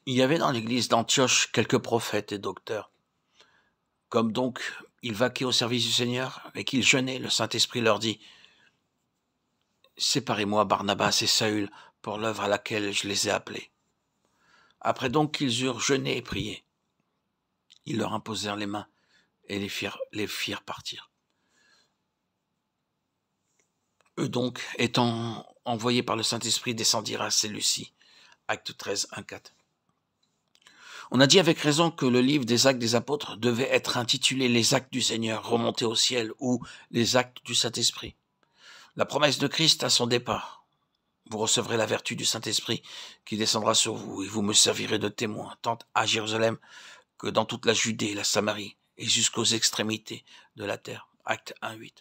Il y avait dans l'église d'Antioche quelques prophètes et docteurs. Comme donc ils vaquaient au service du Seigneur et qu'ils jeûnaient, le Saint-Esprit leur dit « Séparez-moi Barnabas et Saül pour l'œuvre à laquelle je les ai appelés. » Après donc qu'ils eurent jeûné et prié, ils leur imposèrent les mains et les firent partir. Eux donc, étant envoyés par le Saint-Esprit, descendirent à Séleucie. Acte 13, 1-4. On a dit avec raison que le livre des Actes des Apôtres devait être intitulé « Les Actes du Seigneur remontés au ciel » ou « Les Actes du Saint-Esprit ». La promesse de Christ à son départ. Vous recevrez la vertu du Saint-Esprit qui descendra sur vous et vous me servirez de témoin, tant à Jérusalem que dans toute la Judée, la Samarie et jusqu'aux extrémités de la terre. Acte 1-8.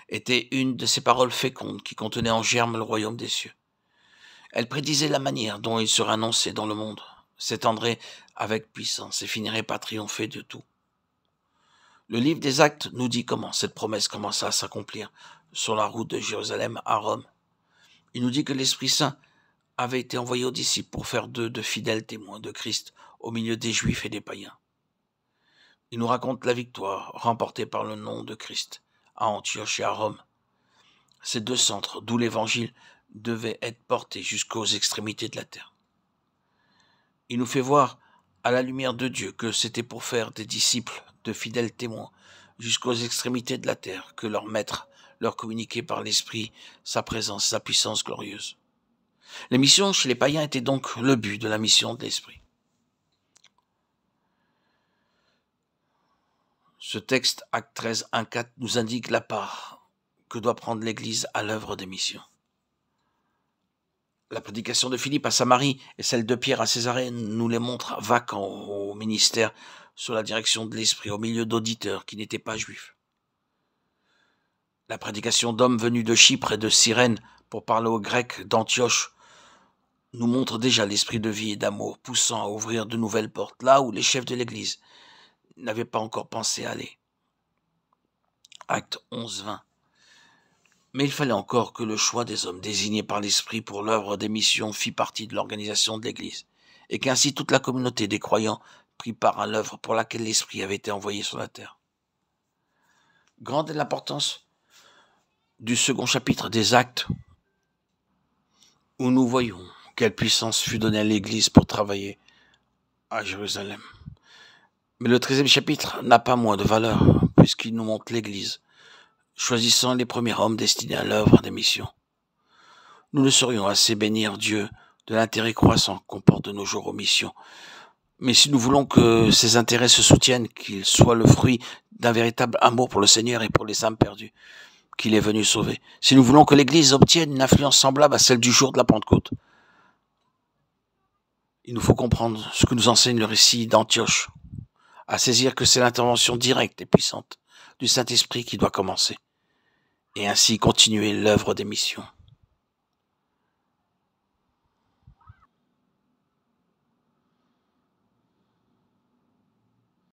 Était une de ces paroles fécondes qui contenaient en germe le royaume des cieux. Elle prédisait la manière dont il serait annoncé dans le monde, s'étendrait avec puissance et finirait par triompher de tout. Le livre des Actes nous dit comment cette promesse commença à s'accomplir sur la route de Jérusalem à Rome. Il nous dit que l'Esprit Saint avait été envoyé aux disciples pour faire d'eux de fidèles témoins de Christ au milieu des Juifs et des païens. Il nous raconte la victoire remportée par le nom de Christ à Antioche et à Rome. Ces deux centres d'où l'Évangile devait être porté jusqu'aux extrémités de la terre. Il nous fait voir à la lumière de Dieu que c'était pour faire des disciples de fidèles témoins jusqu'aux extrémités de la terre que leur maître leur communiquait par l'Esprit sa présence, sa puissance glorieuse. Les missions chez les païens étaient donc le but de la mission de l'Esprit. Ce texte, Acte 13, 1-4, nous indique la part que doit prendre l'Église à l'œuvre des missions. La prédication de Philippe à Samarie et celle de Pierre à Césarée nous les montrent vacants au ministère sous la direction de l'Esprit, au milieu d'auditeurs qui n'étaient pas juifs. La prédication d'hommes venus de Chypre et de Cyrène pour parler aux Grecs d'Antioche nous montre déjà l'esprit de vie et d'amour poussant à ouvrir de nouvelles portes, là où les chefs de l'Église n'avaient pas encore pensé aller. Acte 11, 20. Mais il fallait encore que le choix des hommes désignés par l'Esprit pour l'œuvre des missions fît partie de l'organisation de l'Église, et qu'ainsi toute la communauté des croyants prit part à l'œuvre pour laquelle l'Esprit avait été envoyé sur la terre. Grande est l'importance du second chapitre des Actes, où nous voyons quelle puissance fut donnée à l'Église pour travailler à Jérusalem. Mais le 13e chapitre n'a pas moins de valeur, puisqu'il nous montre l'Église, choisissant les premiers hommes destinés à l'œuvre des missions. Nous ne saurions assez bénir Dieu de l'intérêt croissant qu'on porte de nos jours aux missions. Mais si nous voulons que ces intérêts se soutiennent, qu'ils soient le fruit d'un véritable amour pour le Seigneur et pour les âmes perdues qu'il est venu sauver, si nous voulons que l'Église obtienne une influence semblable à celle du jour de la Pentecôte, il nous faut comprendre ce que nous enseigne le récit d'Antioche, à saisir que c'est l'intervention directe et puissante du Saint-Esprit qui doit commencer, et ainsi continuer l'œuvre des missions.